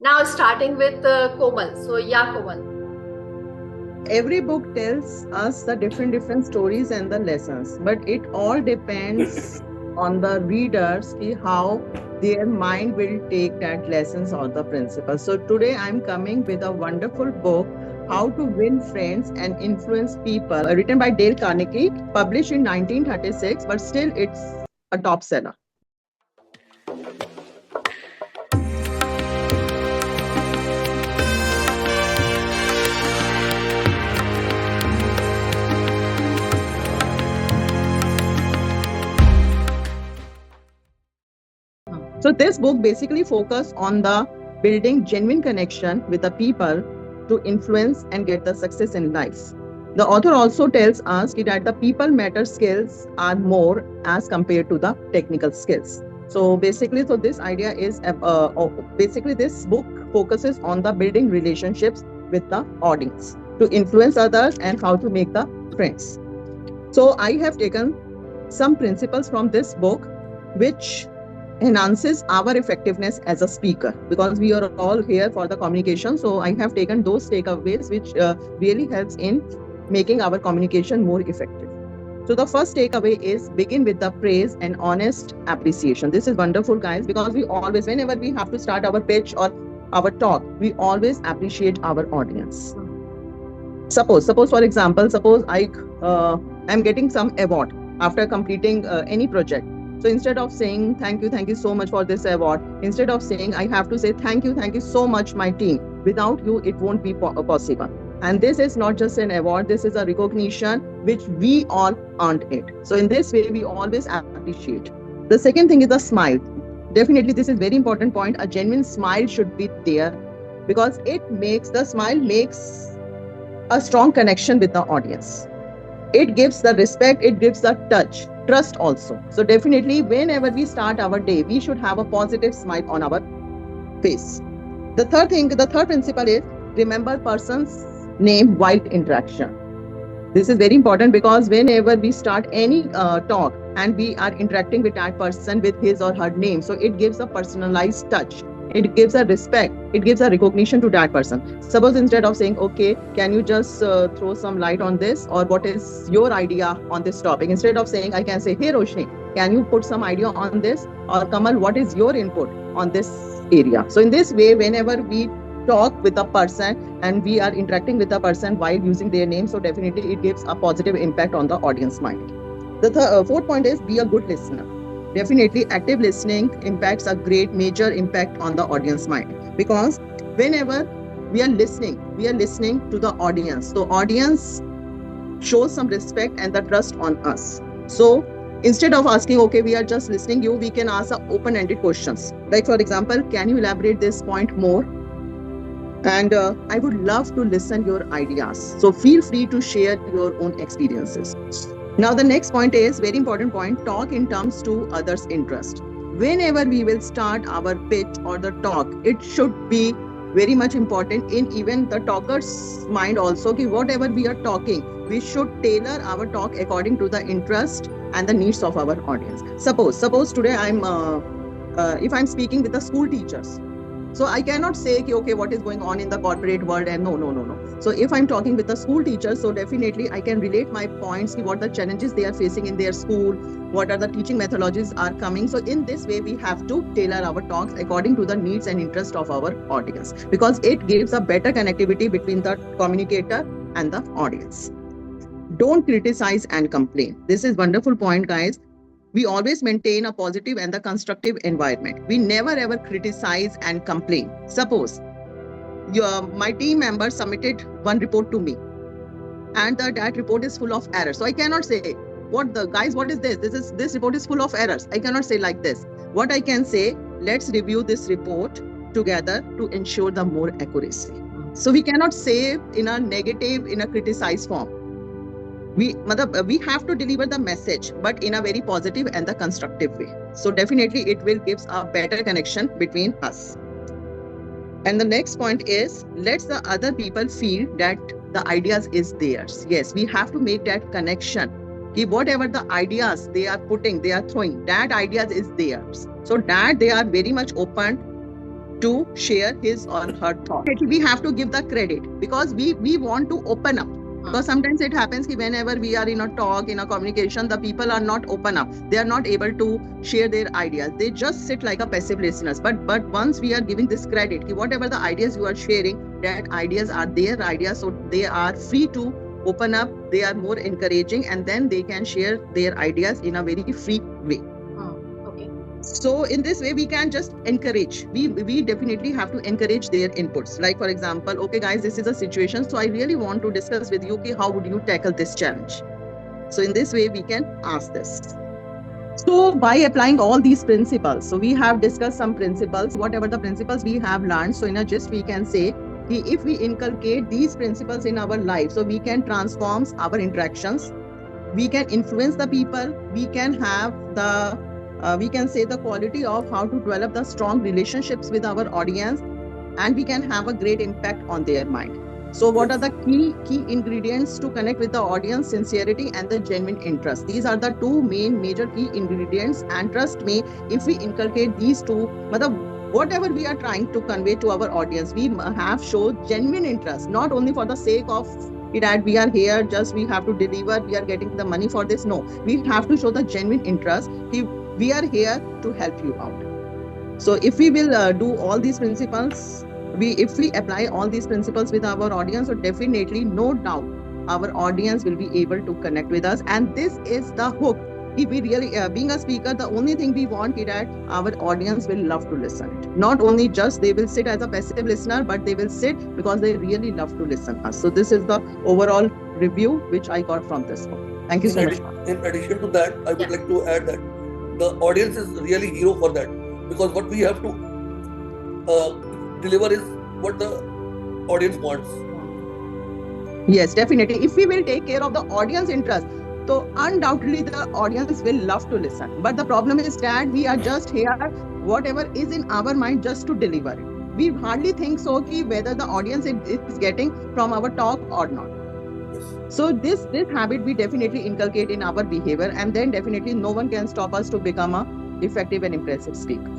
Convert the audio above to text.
Now starting with Komal. So yeah, Komal. Every book tells us the different stories and the lessons, but it all depends on the readers how their mind will take that lessons or the principles. So today I'm coming with a wonderful book, How to Win Friends and Influence People, written by Dale Carnegie, published in 1936, but still it's a top seller. So this book basically focus on the building genuine connection with the people to influence and get the success in life. The author also tells us that the people matter skills are more as compared to the technical skills. So basically, so this idea is basically this book focuses on the building relationships with the audience to influence others and how to make the friends. So I have taken some principles from this book which enhances our effectiveness as a speaker, because we are all here for the communication. So I have taken those takeaways which really helps in making our communication more effective. So the first takeaway is begin with the praise and honest appreciation. This is wonderful, guys, because we always, whenever we have to start our pitch or our talk, we always appreciate our audience. Suppose for example, suppose I am getting some award after completing any project. So instead of saying thank you so much for this award, instead of saying, I have to say thank you so much, my team. Without you, it won't be possible. And this is not just an award, this is a recognition which we all earned it. So in this way, we always appreciate. The second thing is the smile. Definitely, this is very important point. A genuine smile should be there, because the smile makes a strong connection with the audience. It gives the respect, it gives the touch, trust also. So definitely, whenever we start our day, we should have a positive smile on our face. The third principle is remember person's name while interaction. This is very important, because whenever we start any talk and we are interacting with that person with his or her name, so it gives a personalized touch. It gives a respect. It gives a recognition to that person. Suppose instead of saying, okay, can you just throw some light on this, or what is your idea on this topic? Instead of saying, I can say, hey Roshni, can you put some idea on this? Or Kamal, what is your input on this area? So in this way, whenever we talk with a person and we are interacting with a person while using their name, so definitely it gives a positive impact on the audience mind. The fourth point is be a good listener. Definitely, active listening impacts a great major impact on the audience mind, because whenever we are listening to the audience. So audience shows some respect and the trust on us. So instead of asking, okay, we are just listening you, we can ask open-ended questions. Like for example, can you elaborate this point more? And I would love to listen your ideas. So feel free to share your own experiences. Now, the next point is very important point, talk in terms to others' interest. Whenever we will start our pitch or the talk, it should be very much important in even the talker's mind also, that whatever we are talking, we should tailor our talk according to the interest and the needs of our audience. Suppose today if I'm speaking with the school teachers, so I cannot say, okay, what is going on in the corporate world, and no. So if I'm talking with the school teachers, so definitely I can relate my points, what the challenges they are facing in their school, what are the teaching methodologies are coming. So in this way, we have to tailor our talks according to the needs and interest of our audience, because it gives a better connectivity between the communicator and the audience. Don't criticize and complain. This is wonderful point, guys. We always maintain a positive and the constructive environment. We never ever criticize and complain. Suppose my team member submitted one report to me, and that report is full of errors. So I cannot say, what is this? This report is full of errors. I cannot say like this. What I can say, let's review this report together to ensure the more accuracy. So we cannot say in a negative, in a criticized form. We have to deliver the message, but in a very positive and the constructive way. So definitely it will give a better connection between us. And the next point is, let the other people feel that the ideas is theirs. Yes, we have to make that connection. Whatever the ideas they are throwing, that ideas is theirs. So that they are very much open to share his or her thought. We have to give the credit because we want to open up. Because sometimes it happens that whenever we are in a talk, in a communication, the people are not open up. They are not able to share their ideas. They just sit like a passive listeners. But once we are giving this credit, whatever the ideas you are sharing, that ideas are their ideas, so they are free to open up. They are more encouraging, and then they can share their ideas in a very free way. So in this way, we can just encourage. We definitely have to encourage their inputs. Like, for example, okay, guys, this is a situation. So I really want to discuss with you, okay, how would you tackle this challenge? So in this way, we can ask this. So by applying all these principles, so we have discussed some principles, whatever the principles we have learned. So in a gist, we can say, if we inculcate these principles in our life, so we can transform our interactions. We can influence the people. We can have the we can say the quality of how to develop the strong relationships with our audience, and we can have a great impact on their mind. So what are the key ingredients to connect with the audience? Sincerity and the genuine interest. These are the two major key ingredients, and trust me, if we inculcate these two, whatever we are trying to convey to our audience, we have shown genuine interest, not only for the sake of that we are here, just we have to deliver, we are getting the money for this. No, we have to show the genuine interest. We are here to help you out. So if we will do all these principles, if we apply all these principles with our audience, so definitely, no doubt, our audience will be able to connect with us. And this is the hook. If we really, being a speaker, the only thing we want is that our audience will love to listen. Not only just they will sit as a passive listener, but they will sit because they really love to listen us. So this is the overall review which I got from this book. Thank you so much. In addition to that, I would like to add that the audience is really hero for that, because what we have to deliver is what the audience wants. Yes, definitely. If we will take care of the audience interest, so undoubtedly the audience will love to listen. But the problem is that we are just here, whatever is in our mind, just to deliver it. We hardly think so whether the audience is getting from our talk or not. So this habit we definitely inculcate in our behavior, and then definitely no one can stop us to become a effective and impressive speaker.